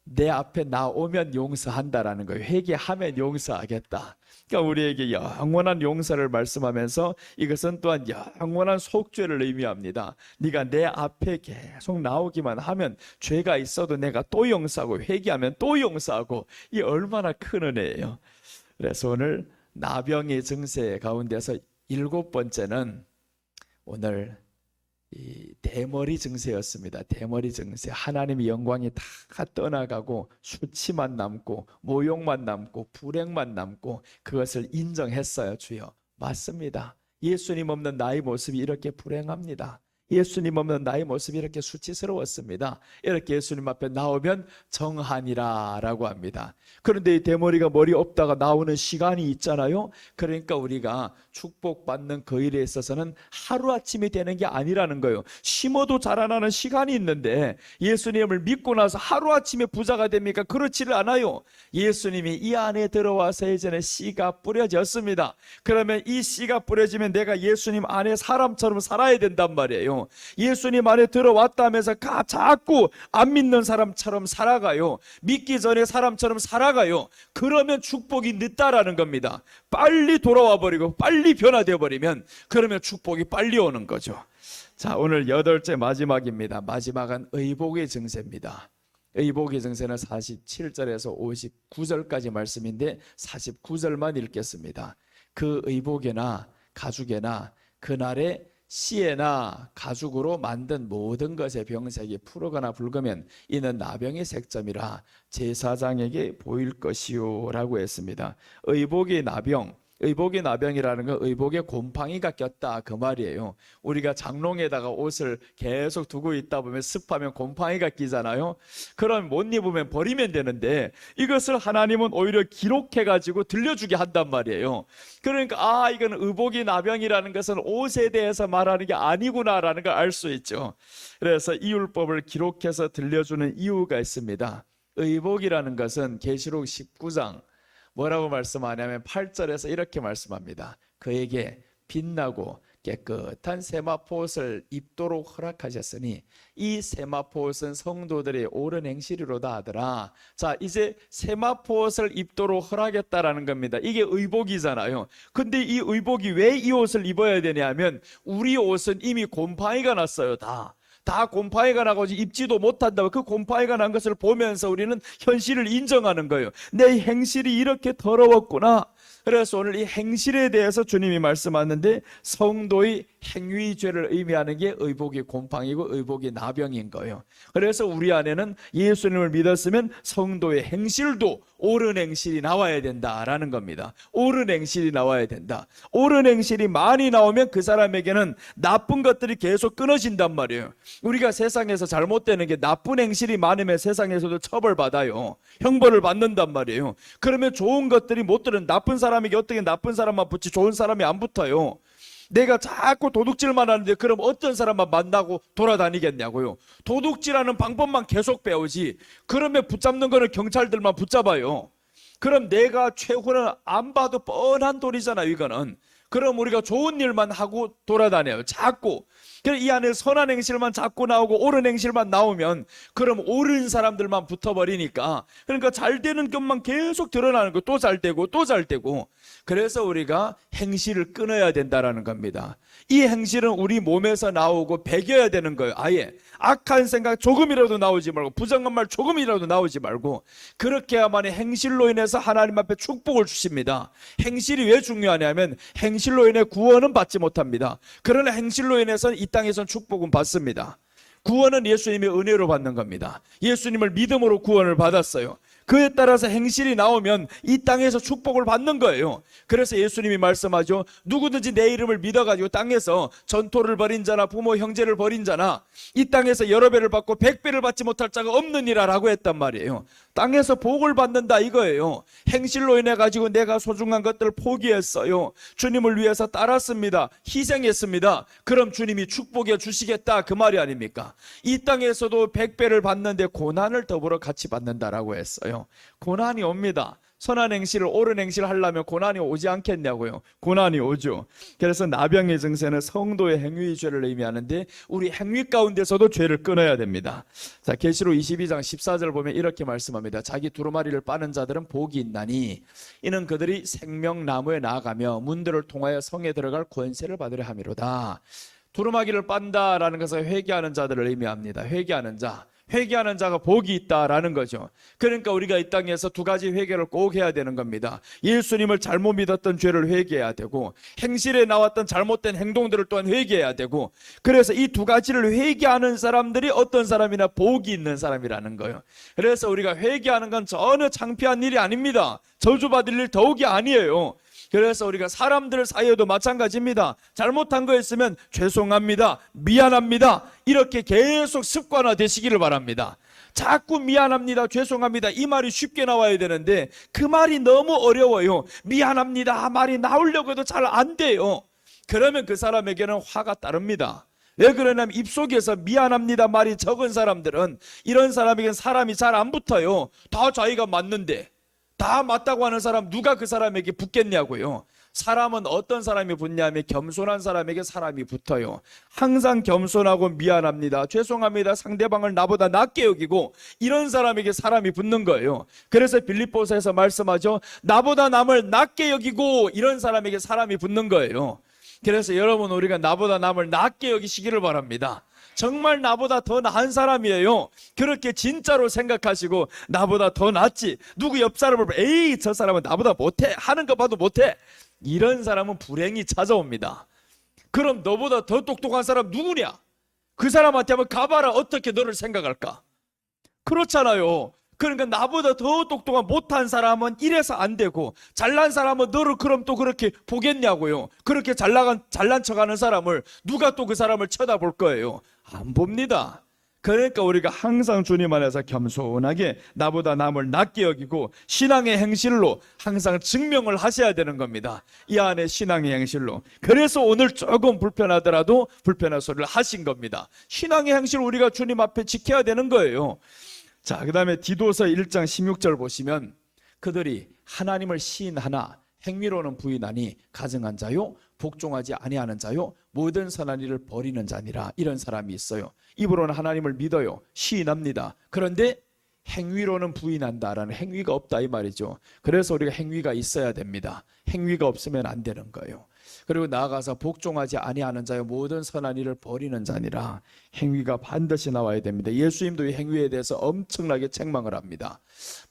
내 앞에 나오면 용서한다라는 거예요. 회개하면 용서하겠다. 그러니까 우리에게 영원한 용서를 말씀하면서 이것은 또한 영원한 속죄를 의미합니다. 네가 내 앞에 계속 나오기만 하면 죄가 있어도 내가 또 용서하고, 회개하면 또 용서하고, 이 얼마나 큰 은혜예요. 그래서 오늘 나병의 증세 가운데서 7번째는 오늘 이 대머리 증세였습니다. 대머리 증세. 하나님의 영광이 다 떠나가고 수치만 남고 모욕만 남고 불행만 남고 그것을 인정했어요. 주여, 맞습니다. 예수님 없는 나의 모습이 이렇게 불행합니다. 예수님 없는 나의 모습이 이렇게 수치스러웠습니다. 이렇게 예수님 앞에 나오면 정하니라 라고 합니다. 그런데 이 대머리가 머리 없다가 나오는 시간이 있잖아요. 그러니까 우리가 축복받는 그 일에 있어서는 하루아침이 되는 게 아니라는 거예요. 심어도 자라나는 시간이 있는데 예수님을 믿고 나서 하루아침에 부자가 됩니까? 그렇지를 않아요. 예수님이 이 안에 들어와서 이제는 씨가 뿌려졌습니다. 그러면 이 씨가 뿌려지면 내가 예수님 안에 사람처럼 살아야 된단 말이에요. 예수님 안에 들어왔다면서 자꾸 안 믿는 사람처럼 살아가요. 믿기 전에 사람처럼 살아가요. 그러면 축복이 늦다라는 겁니다. 빨리 돌아와 버리고 빨리 변화되어 버리면 그러면 축복이 빨리 오는 거죠. 자, 오늘 8째 마지막입니다. 마지막은 의복의 증세입니다. 의복의 증세는 47절에서 59절까지 말씀인데 49절만 읽겠습니다. 그 의복에나 가죽에나 그날의 씨에나 가죽으로 만든 모든 것의 병색이 푸르거나 붉으면 이는 나병의 색점이라 제사장에게 보일 것이요 라고 했습니다. 의복의 나병이라는 건 의복에 곰팡이가 꼈다, 그 말이에요. 우리가 장롱에다가 옷을 계속 두고 있다 보면 습하면 곰팡이가 끼잖아요. 그럼 못 입으면 버리면 되는데 이것을 하나님은 오히려 기록해 가지고 들려주게 한단 말이에요. 그러니까 이건 의복의 나병이라는 것은 옷에 대해서 말하는 게 아니구나라는 걸 알 수 있죠. 그래서 이 율법을 기록해서 들려주는 이유가 있습니다. 의복이라는 것은 계시록 19장 뭐라고 말씀하냐면 8절에서 이렇게 말씀합니다. 그에게 빛나고 깨끗한 세마포옷을 입도록 허락하셨으니 이 세마포옷은 성도들의 옳은 행실이로다 하더라. 자, 이제 세마포옷을 입도록 허락했다라는 겁니다. 이게 의복이잖아요. 근데 이 의복이 왜 이 옷을 입어야 되냐면 우리 옷은 이미 곰팡이가 났어요. 다 곰팡이가 나고 입지도 못한다고. 그 곰팡이가 난 것을 보면서 우리는 현실을 인정하는 거예요. 내 행실이 이렇게 더러웠구나. 그래서 오늘 이 행실에 대해서 주님이 말씀하는데 성도의 행위 죄를 의미하는 게 의복이 곰팡이고 의복이 나병인 거예요. 그래서 우리 안에는 예수님을 믿었으면 성도의 행실도 옳은 행실이 나와야 된다라는 겁니다. 옳은 행실이 나와야 된다. 옳은 행실이 많이 나오면 그 사람에게는 나쁜 것들이 계속 끊어진단 말이에요. 우리가 세상에서 잘못되는 게 나쁜 행실이 많으면 세상에서도 처벌받아요. 형벌을 받는단 말이에요. 그러면 좋은 것들이 못 들은 나쁜 사람에게 어떻게 나쁜 사람만 붙지 좋은 사람이 안 붙어요. 내가 자꾸 도둑질만 하는데 그럼 어떤 사람만 만나고 돌아다니겠냐고요. 도둑질하는 방법만 계속 배우지. 그러면 붙잡는 거는 경찰들만 붙잡아요. 그럼 내가 최후는 안 봐도 뻔한 돌이잖아요, 이거는. 그럼 우리가 좋은 일만 하고 돌아다녀요, 자꾸. 이 안에 선한 행실만 자꾸 나오고 옳은 행실만 나오면 그럼 옳은 사람들만 붙어버리니까, 그러니까 잘 되는 것만 계속 드러나는 거, 또 잘 되고 또 잘 되고. 그래서 우리가 행실을 끊어야 된다라는 겁니다. 이 행실은 우리 몸에서 나오고 배겨야 되는 거예요. 아예 악한 생각 조금이라도 나오지 말고, 부정한 말 조금이라도 나오지 말고, 그렇게 해야만 행실로 인해서 하나님 앞에 축복을 주십니다. 행실이 왜 중요하냐면 행실로 인해 구원은 받지 못합니다. 그러나 행실로 인해서는 이 땅에선 축복은 받습니다. 구원은 예수님의 은혜로 받는 겁니다. 예수님을 믿음으로 구원을 받았어요. 그에 따라서 행실이 나오면 이 땅에서 축복을 받는 거예요. 그래서 예수님이 말씀하죠. 누구든지 내 이름을 믿어가지고 땅에서 전토를 벌인 자나 부모 형제를 벌인 자나 이 땅에서 여러 배를 받고 100배를 받지 못할 자가 없느니라 라고 했단 말이에요. 땅에서 복을 받는다 이거예요. 행실로 인해 가지고 내가 소중한 것들을 포기했어요. 주님을 위해서 따랐습니다. 희생했습니다. 그럼 주님이 축복해 주시겠다 그 말이 아닙니까? 이 땅에서도 100배를 받는데 고난을 더불어 같이 받는다라고 했어요. 고난이 옵니다. 선한 행실을 옳은 행실을 하려면 고난이 오지 않겠냐고요. 고난이 오죠. 그래서 나병의 증세는 성도의 행위의 죄를 의미하는데 우리 행위 가운데서도 죄를 끊어야 됩니다. 자, 계시록 22장 14절 보면 이렇게 말씀합니다. 자기 두루마리를 빠는 자들은 복이 있나니 이는 그들이 생명나무에 나아가며 문들을 통하여 성에 들어갈 권세를 받으려 함이로다. 두루마기를 빤다라는 것은 회개하는 자들을 의미합니다. 회개하는 자. 회개하는 자가 복이 있다라는 거죠. 그러니까 우리가 이 땅에서 두 가지 회개를 꼭 해야 되는 겁니다. 예수님을 잘못 믿었던 죄를 회개해야 되고 행실에 나왔던 잘못된 행동들을 또한 회개해야 되고 그래서 이 두 가지를 회개하는 사람들이 어떤 사람이나 복이 있는 사람이라는 거예요. 그래서 우리가 회개하는 건 전혀 창피한 일이 아닙니다. 저주받을 일 더욱이 아니에요. 그래서 우리가 사람들 사이에도 마찬가지입니다. 잘못한 거 있으면 죄송합니다, 미안합니다 이렇게 계속 습관화 되시기를 바랍니다. 자꾸 미안합니다, 죄송합니다 이 말이 쉽게 나와야 되는데 그 말이 너무 어려워요. 미안합니다 말이 나오려고 해도 잘 안 돼요. 그러면 그 사람에게는 화가 따릅니다. 왜 그러냐면 입속에서 미안합니다 말이 적은 사람들은 이런 사람에게는 사람이 잘 안 붙어요. 다 자기가 맞는데 다 맞다고 하는 사람 누가 그 사람에게 붙겠냐고요. 사람은 어떤 사람이 붙냐면 겸손한 사람에게 사람이 붙어요. 항상 겸손하고 미안합니다, 죄송합니다 상대방을 나보다 낮게 여기고 이런 사람에게 사람이 붙는 거예요. 그래서 빌립보서에서 말씀하죠. 나보다 남을 낮게 여기고 이런 사람에게 사람이 붙는 거예요. 그래서 여러분 우리가 나보다 남을 낮게 여기시기를 바랍니다. 정말 나보다 더 나은 사람이에요. 그렇게 진짜로 생각하시고 나보다 더 낫지 누구 옆 사람을 에이 저 사람은 나보다 못해 하는 거 봐도 못해 이런 사람은 불행이 찾아옵니다. 그럼 너보다 더 똑똑한 사람 누구냐? 그 사람한테 한번 가봐라. 어떻게 너를 생각할까? 그렇잖아요. 그러니까 나보다 더 똑똑한 못한 사람은 이래서 안 되고 잘난 사람은 너를 그럼 또 그렇게 보겠냐고요. 그렇게 잘난 척하는 사람을 누가 또 그 사람을 쳐다볼 거예요? 안 봅니다. 그러니까 우리가 항상 주님 안에서 겸손하게 나보다 남을 낮게 여기고 신앙의 행실로 항상 증명을 하셔야 되는 겁니다. 이 안에 신앙의 행실로. 그래서 오늘 조금 불편하더라도 불편한 소리를 하신 겁니다. 신앙의 행실을 우리가 주님 앞에 지켜야 되는 거예요. 자, 그 다음에 디도서 1장 16절 보시면 그들이 하나님을 시인하나 행위로는 부인하니 가증한 자요 복종하지 아니하는 자요 모든 선한 일을 버리는 자니라. 이런 사람이 있어요. 입으로는 하나님을 믿어요, 시인합니다. 그런데 행위로는 부인한다라는 행위가 없다 이 말이죠. 그래서 우리가 행위가 있어야 됩니다. 행위가 없으면 안 되는 거예요. 그리고 나아가서 복종하지 아니하는 자요 모든 선한 일을 버리는 자니라. 행위가 반드시 나와야 됩니다. 예수님도 이 행위에 대해서 엄청나게 책망을 합니다.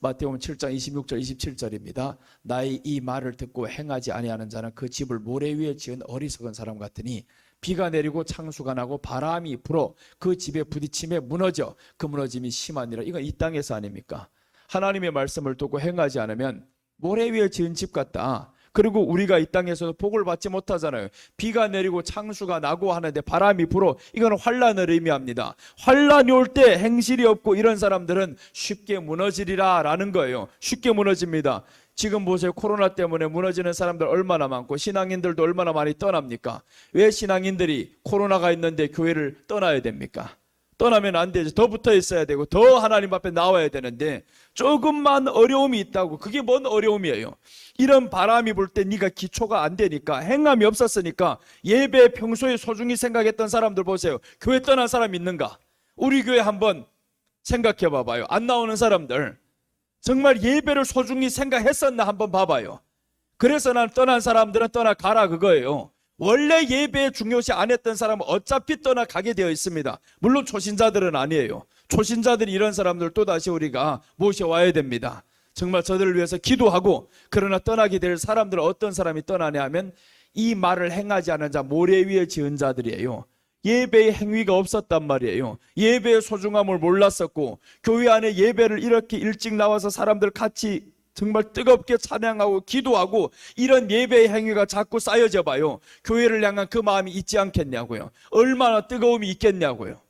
마태복음 7장 26절 27절입니다. 나의 이 말을 듣고 행하지 아니하는 자는 그 집을 모래 위에 지은 어리석은 사람 같으니 비가 내리고 창수가 나고 바람이 불어 그 집에 부딪힘에 무너져 그 무너짐이 심하니라. 이건 이 땅에서 아닙니까? 하나님의 말씀을 듣고 행하지 않으면 모래 위에 지은 집 같다. 그리고 우리가 이 땅에서도 복을 받지 못하잖아요. 비가 내리고 창수가 나고 하는데 바람이 불어. 이건 환난을 의미합니다. 환난이 올 때 행실이 없고 이런 사람들은 쉽게 무너지리라 라는 거예요. 쉽게 무너집니다. 지금 보세요. 코로나 때문에 무너지는 사람들 얼마나 많고 신앙인들도 얼마나 많이 떠납니까? 왜 신앙인들이 코로나가 있는데 교회를 떠나야 됩니까? 떠나면 안 되죠. 더 붙어 있어야 되고 더 하나님 앞에 나와야 되는데 조금만 어려움이 있다고. 그게 뭔 어려움이에요? 이런 바람이 불 때 네가 기초가 안 되니까, 행함이 없었으니까. 예배 평소에 소중히 생각했던 사람들 보세요. 교회 떠난 사람 있는가? 우리 교회 한번 생각해 봐봐요. 안 나오는 사람들 정말 예배를 소중히 생각했었나 한번 봐봐요. 그래서 난 떠난 사람들은 떠나가라 그거예요. 원래 예배에 중요시 안 했던 사람은 어차피 떠나가게 되어 있습니다. 물론 초신자들은 아니에요. 초신자들이 이런 사람들 또다시 우리가 모셔와야 됩니다. 정말 저들을 위해서 기도하고. 그러나 떠나게 될 사람들은 어떤 사람이 떠나냐 하면 이 말을 행하지 않은 자, 모래 위에 지은 자들이에요. 예배의 행위가 없었단 말이에요. 예배의 소중함을 몰랐었고, 교회 안에 예배를 이렇게 일찍 나와서 사람들 같이 정말 뜨겁게 찬양하고 기도하고 이런 예배의 행위가 자꾸 쌓여져 봐요. 교회를 향한 그 마음이 있지 않겠냐고요. 얼마나 뜨거움이 있겠냐고요.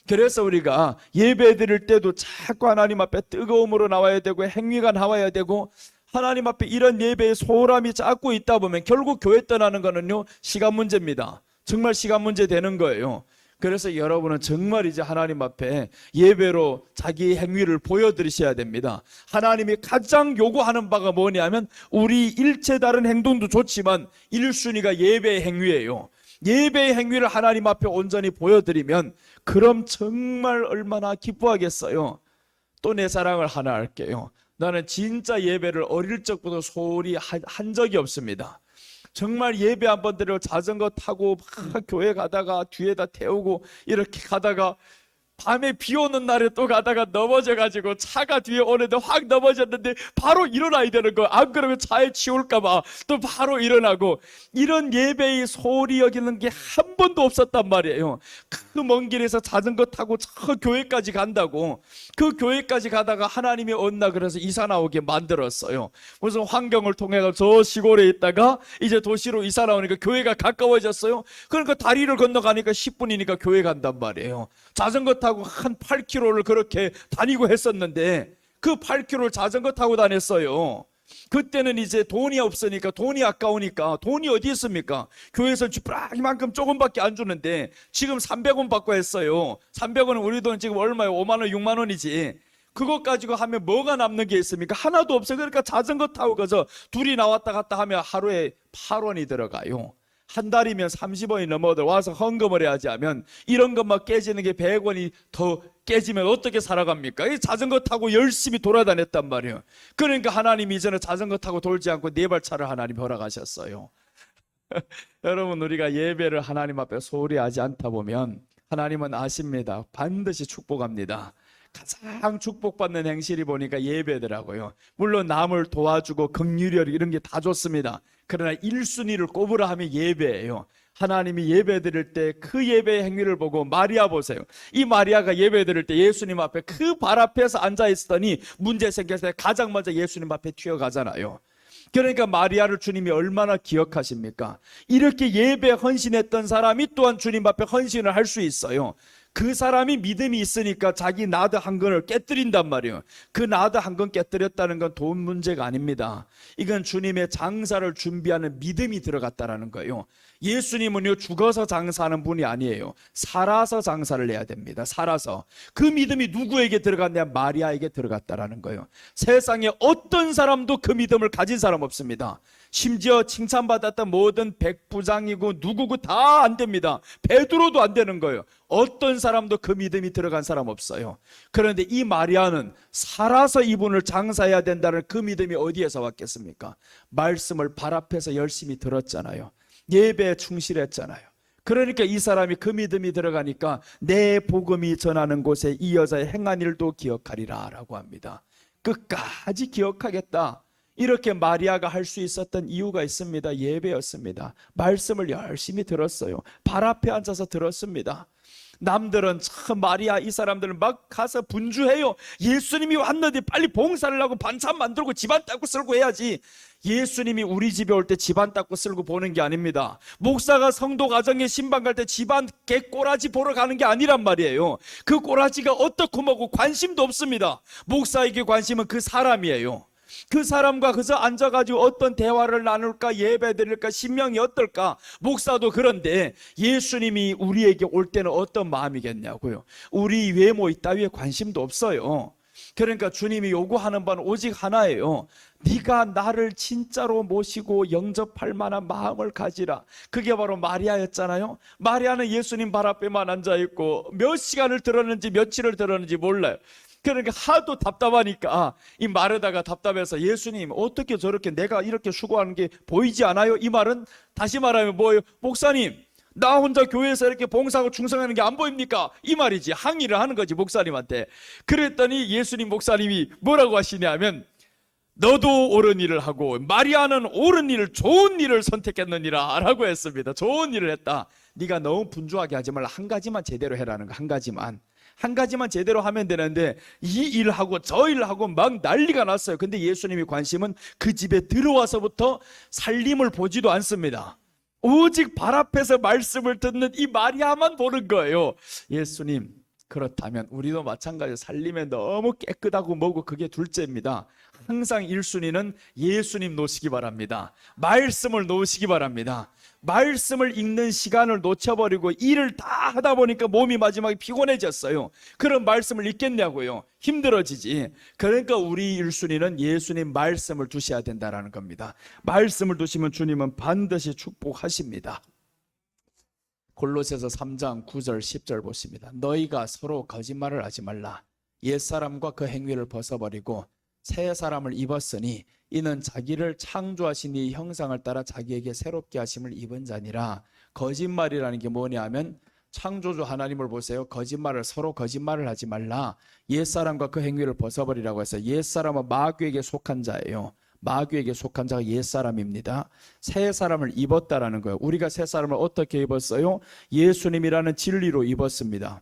그래서 우리가 예배 드릴 때도 자꾸 하나님 앞에 뜨거움으로 나와야 되고 행위가 나와야 되고, 하나님 앞에 이런 예배의 소홀함이 자꾸 있다 보면 결국 교회 떠나는 거는요, 시간 문제입니다. 정말 시간 문제 되는 거예요. 그래서 여러분은 정말 이제 하나님 앞에 예배로 자기의 행위를 보여드리셔야 됩니다. 하나님이 가장 요구하는 바가 뭐냐면, 우리 일체 다른 행동도 좋지만 1순위가 예배의 행위예요. 예배의 행위를 하나님 앞에 온전히 보여드리면 그럼 정말 얼마나 기뻐하겠어요. 또 내 자랑을 하나 할게요. 나는 진짜 예배를 어릴 적부터 소홀히 한 적이 없습니다. 정말 예배 한번 드리고 자전거 타고 막 교회 가다가 뒤에다 태우고 이렇게 가다가 밤에 비 오는 날에 또 가다가 넘어져가지고 차가 뒤에 오는데 확 넘어졌는데 바로 일어나야 되는 거예요. 안 그러면 차에 치울까봐 또 바로 일어나고, 이런 예배의 소홀히 여기는 게 한 번도 없었단 말이에요. 그 먼 길에서 자전거 타고 저 교회까지 간다고, 그 교회까지 가다가 하나님이 온나 그래서 이사 나오게 만들었어요. 무슨 환경을 통해 저 시골에 있다가 이제 도시로 이사 나오니까 교회가 가까워졌어요. 그러니까 다리를 건너가니까 10분이니까 교회 간단 말이에요. 자전거 타고 한 8km를 그렇게 다니고 했었는데 그 8km를 자전거 타고 다녔어요. 그때는 이제 돈이 없으니까, 돈이 아까우니까, 돈이 어디 있습니까? 교회에서 이만큼 조금밖에 안 주는데 지금 300원 받고 했어요. 300원은 우리 돈 지금 얼마예요? 5만 원, 6만 원이지. 그것 가지고 하면 뭐가 남는 게 있습니까? 하나도 없어요. 그러니까 자전거 타고 가서 둘이 나왔다 갔다 하면 하루에 8원이 들어가요. 한 달이면 30원이 넘어도 와서 헌금을 해야지 하면 이런 것만 깨지는 게 100원이 더 깨지면 어떻게 살아갑니까? 이 자전거 타고 열심히 돌아다녔단 말이에요. 그러니까 하나님이 이제는 자전거 타고 돌지 않고 네 발차를 하나님 허락하셨어요. 여러분, 우리가 예배를 하나님 앞에 소홀히 하지 않다 보면 하나님은 아십니다. 반드시 축복합니다. 가장 축복받는 행실이 보니까 예배더라고요. 물론 남을 도와주고 긍휼히 이런 게 다 좋습니다. 그러나 1순위를 꼽으라 하면 예배예요. 하나님이 예배 드릴 때 그 예배의 행위를 보고, 마리아 보세요. 이 마리아가 예배 드릴 때 예수님 앞에 그 발 앞에서 앉아 있었더니 문제 생겼을 때 가장 먼저 예수님 앞에 튀어가잖아요. 그러니까 마리아를 주님이 얼마나 기억하십니까? 이렇게 예배 헌신했던 사람이 또한 주님 앞에 헌신을 할 수 있어요. 그 사람이 믿음이 있으니까 자기 나드 한 건을 깨뜨린단 말이에요. 그 나드 한 건 깨뜨렸다는 건 돈 문제가 아닙니다. 이건 주님의 장사를 준비하는 믿음이 들어갔다는 거예요. 예수님은요, 죽어서 장사하는 분이 아니에요. 살아서 장사를 해야 됩니다. 살아서. 그 믿음이 누구에게 들어갔냐? 마리아에게 들어갔다라는 거예요. 세상에 어떤 사람도 그 믿음을 가진 사람 없습니다. 심지어 칭찬받았던 모든 백부장이고 누구고 다 안 됩니다. 베드로도 안 되는 거예요. 어떤 사람도 그 믿음이 들어간 사람 없어요. 그런데 이 마리아는 살아서 이분을 장사해야 된다는 그 믿음이 어디에서 왔겠습니까? 말씀을 발 앞에서 열심히 들었잖아요. 예배에 충실했잖아요. 그러니까 이 사람이 그 믿음이 들어가니까 내 복음이 전하는 곳에 이 여자의 행한 일도 기억하리라 라고 합니다. 끝까지 기억하겠다. 이렇게 마리아가 할 수 있었던 이유가 있습니다. 예배였습니다. 말씀을 열심히 들었어요. 발 앞에 앉아서 들었습니다. 남들은 참 마리아 이 사람들은 막 가서 분주해요. 예수님이 왔는데 빨리 봉사를 하고 반찬 만들고 집안 닦고 쓸고 해야지. 예수님이 우리 집에 올 때 집안 닦고 쓸고 보는 게 아닙니다. 목사가 성도 가정에 신방 갈 때 집안 개꼬라지 보러 가는 게 아니란 말이에요. 그 꼬라지가 어떻고 뭐고 관심도 없습니다. 목사에게 관심은 그 사람이에요. 그 사람과 그저 앉아가지고 어떤 대화를 나눌까, 예배 드릴까, 신명이 어떨까. 목사도 그런데 예수님이 우리에게 올 때는 어떤 마음이겠냐고요. 우리 외모 이따위에 관심도 없어요. 그러니까 주님이 요구하는 바는 오직 하나예요. 네가 나를 진짜로 모시고 영접할 만한 마음을 가지라. 그게 바로 마리아였잖아요. 마리아는 예수님 발 앞에만 앉아있고 몇 시간을 들었는지 며칠을 들었는지 몰라요. 그러니까 하도 답답하니까 이 마르다가 답답해서 예수님 어떻게 저렇게 내가 이렇게 수고하는 게 보이지 않아요? 이 말은 다시 말하면 뭐예요? 목사님 나 혼자 교회에서 이렇게 봉사하고 충성하는 게 안 보입니까? 이 말이지. 항의를 하는 거지 목사님한테. 그랬더니 예수님 목사님이 뭐라고 하시냐면 너도 옳은 일을 하고 마리아는 옳은 일을, 좋은 일을 선택했느니라 라고 했습니다. 좋은 일을 했다. 네가 너무 분주하게 하지 말라. 한 가지만 제대로 해라는 거. 한 가지만 제대로 하면 되는데 이 일하고 저 일하고 막 난리가 났어요. 근데 예수님이 관심은 그 집에 들어와서부터 살림을 보지도 않습니다. 오직 발 앞에서 말씀을 듣는 이 마리아만 보는 거예요. 예수님, 그렇다면 우리도 마찬가지로 살림에 너무 깨끗하고 뭐고 그게 둘째입니다. 항상 1순위는 예수님 놓으시기 바랍니다. 말씀을 놓으시기 바랍니다. 말씀을 읽는 시간을 놓쳐버리고 일을 다 하다 보니까 몸이 마지막에 피곤해졌어요. 그런 말씀을 읽겠냐고요. 힘들어지지. 그러니까 우리 1순위는 예수님 말씀을 두셔야 된다는 겁니다. 말씀을 두시면 주님은 반드시 축복하십니다. 골로새서 3장 9절 10절 보십니다. 너희가 서로 거짓말을 하지 말라. 옛사람과 그 행위를 벗어버리고 새 사람을 입었으니 이는 자기를 창조하신 이 형상을 따라 자기에게 새롭게 하심을 입은 자니라. 거짓말이라는 게 뭐냐 하면 창조주 하나님을 보세요. 서로 거짓말을 하지 말라. 옛사람과 그 행위를 벗어버리라고 해서 옛사람은 마귀에게 속한 자예요. 마귀에게 속한 자가 옛사람입니다. 새 사람을 입었다라는 거예요. 우리가 새 사람을 어떻게 입었어요? 예수님이라는 진리로 입었습니다.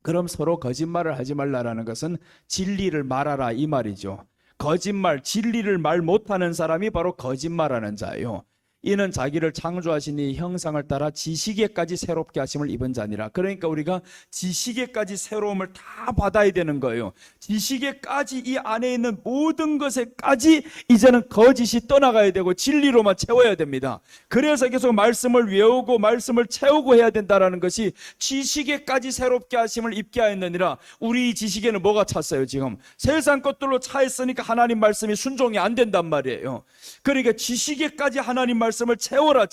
그럼 서로 거짓말을 하지 말라라는 것은 진리를 말하라 이 말이죠. 거짓말, 진리를 말 못하는 사람이 바로 거짓말하는 자예요. 이는 자기를 창조하신 이 형상을 따라 지식에까지 새롭게 하심을 입은 자니라. 그러니까 우리가 지식에까지 새로움을 다 받아야 되는 거예요. 지식에까지 이 안에 있는 모든 것에까지 이제는 거짓이 떠나가야 되고 진리로만 채워야 됩니다. 그래서 계속 말씀을 외우고 말씀을 채우고 해야 된다는 것이 지식에까지 새롭게 하심을 입게 하였느니라. 우리 지식에는 뭐가 찼어요? 지금 세상 것들로 차 있으니까 하나님 말씀이 순종이 안 된단 말이에요. 그러니까 지식에까지 하나님 말씀을 채워라.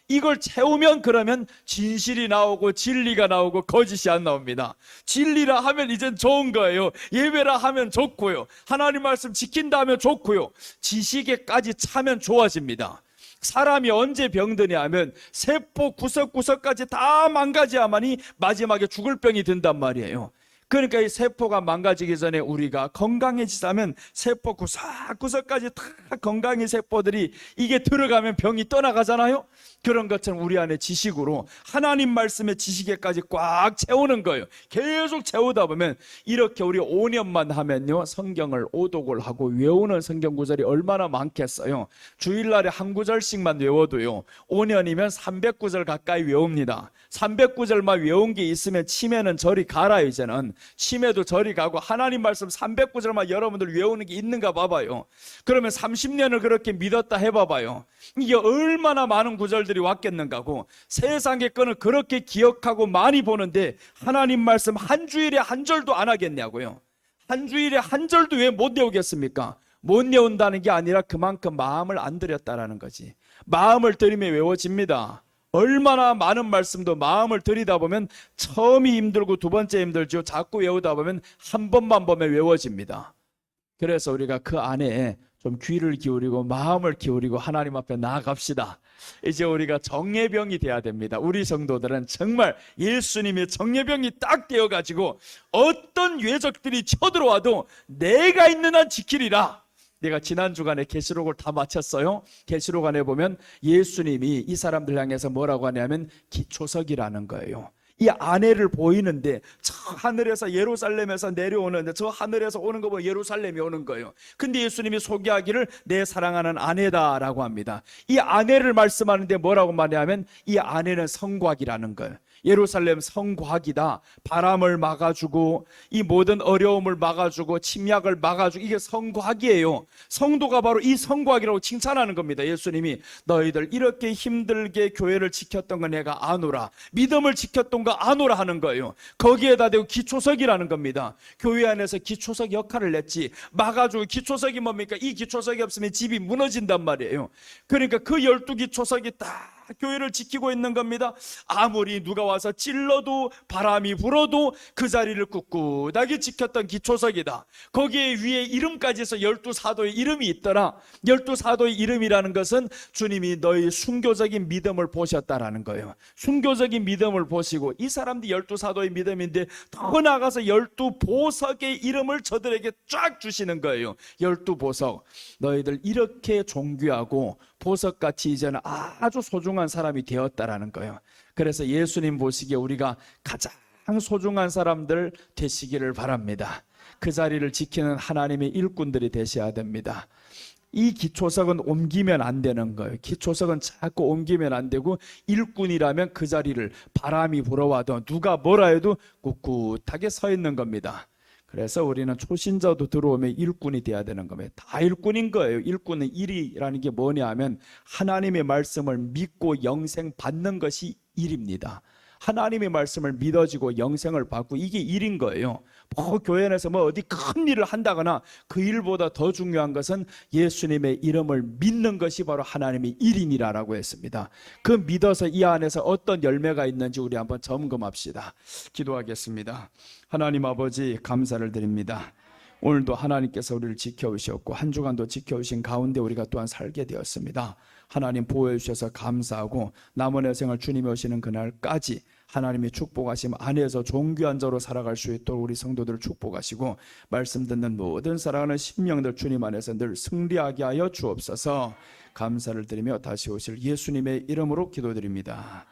이걸 채우면 그러면 진실이 나오고 진리가 나오고 거짓이 안 나옵니다. 진리라 하면 이젠 좋은 거예요. 예배라 하면 좋고요. 하나님 말씀 지킨다 하면 좋고요. 지식에까지 차면 좋아집니다. 사람이 언제 병드냐 하면 세포 구석구석까지 다 망가져야만이 마지막에 죽을 병이 든단 말이에요. 그러니까 이 세포가 망가지기 전에 우리가 건강해지자면 세포 구석구석까지 다 건강한 세포들이 이게 들어가면 병이 떠나가잖아요. 그런 것처럼 우리 안에 지식으로 하나님 말씀의 지식에까지 꽉 채우는 거예요. 계속 채우다 보면 이렇게 우리 5년만 하면요 성경을 오독을 하고 외우는 성경 구절이 얼마나 많겠어요. 주일날에 한 구절씩만 외워도요 5년이면 300구절 가까이 외웁니다. 300구절만 외운 게 있으면 치매는 저리 가라. 이제는 치매도 저리 가고 하나님 말씀 300구절만 여러분들 외우는 게 있는가 봐봐요. 그러면 30년을 그렇게 믿었다 해봐봐요. 이게 얼마나 많은 구절들이 왔겠는가고. 세상의 거는 그렇게 기억하고 많이 보는데 하나님 말씀 한 주일에 한 절도 안 하겠냐고요. 한 주일에 한 절도 왜 못 외우겠습니까? 못 외운다는 게 아니라 그만큼 마음을 안 들였다라는 거지. 마음을 들이면 외워집니다. 얼마나 많은 말씀도 마음을 들이다 보면 처음이 힘들고 두 번째 힘들죠. 자꾸 외우다 보면 한 번만 보면 외워집니다. 그래서 우리가 그 안에 좀 귀를 기울이고 마음을 기울이고 하나님 앞에 나아갑시다. 이제 우리가 정예병이 돼야 됩니다. 우리 성도들은 정말 예수님의 정예병이 딱 되어가지고 어떤 외적들이 쳐들어와도 내가 있는 한 지키리라. 내가 지난 주간에 계시록을 다 마쳤어요. 계시록 안에 보면 예수님이 이 사람들 향해서 뭐라고 하냐면 기초석이라는 거예요. 이 아내를 보이는데 저 하늘에서 예루살렘에서 내려오는데 저 하늘에서 오는 거 보면 예루살렘이 오는 거예요. 근데 예수님이 소개하기를 내 사랑하는 아내다라고 합니다. 이 아내를 말씀하는데 뭐라고 말하냐면 이 아내는 성곽이라는 거예요. 예루살렘 성곽이다. 바람을 막아주고 이 모든 어려움을 막아주고 침략을 막아주고 이게 성곽이에요. 성도가 바로 이 성곽이라고 칭찬하는 겁니다. 예수님이 너희들 이렇게 힘들게 교회를 지켰던 거 내가 아노라. 믿음을 지켰던 거 아노라 하는 거예요. 거기에다 대고 기초석이라는 겁니다. 교회 안에서 기초석 역할을 냈지. 막아주고 기초석이 뭡니까? 이 기초석이 없으면 집이 무너진단 말이에요. 그러니까 그 12기초석이 딱 교회를 지키고 있는 겁니다. 아무리 누가 와서 찔러도 바람이 불어도 그 자리를 꿋꿋하게 지켰던 기초석이다. 거기에 위에 이름까지 해서 12사도의 이름이 있더라. 12사도의 이름이라는 것은 주님이 너희 순교적인 믿음을 보셨다라는 거예요. 순교적인 믿음을 보시고, 이 사람들이 12사도의 믿음인데 더 나아가서 12보석의 이름을 저들에게 쫙 주시는 거예요. 12보석. 너희들 이렇게 존귀하고 보석같이 이제는 아주 소중한 사람이 되었다라는 거예요. 그래서 예수님 보시기에 우리가 가장 소중한 사람들 되시기를 바랍니다. 그 자리를 지키는 하나님의 일꾼들이 되셔야 됩니다. 이 기초석은 옮기면 안 되는 거예요. 기초석은 자꾸 옮기면 안 되고, 일꾼이라면 그 자리를 바람이 불어와도 누가 뭐라 해도 꿋꿋하게 서 있는 겁니다. 그래서 우리는 초신자도 들어오면 일꾼이 돼야 되는 겁니다. 다 일꾼인 거예요. 일꾼은 일이라는 게 뭐냐 하면 하나님의 말씀을 믿고 영생 받는 것이 일입니다. 하나님의 말씀을 믿어지고 영생을 받고, 이게 일인 거예요. 교회 안에서 어디 큰 일을 한다거나, 그 일보다 더 중요한 것은 예수님의 이름을 믿는 것이 바로 하나님의 일임이라고 했습니다. 그 믿어서 이 안에서 어떤 열매가 있는지 우리 한번 점검합시다. 기도하겠습니다. 하나님 아버지, 감사를 드립니다. 오늘도 하나님께서 우리를 지켜주셨고 한 주간도 지켜주신 가운데 우리가 또한 살게 되었습니다. 하나님 보호해 주셔서 감사하고, 남은 여생을 주님이 오시는 그날까지 하나님의 축복하심 안에서 존귀한 자로 살아갈 수 있도록 우리 성도들을 축복하시고, 말씀 듣는 모든 사랑하는 심령들 주님 안에서 늘 승리하게 하여 주옵소서. 감사를 드리며 다시 오실 예수님의 이름으로 기도드립니다.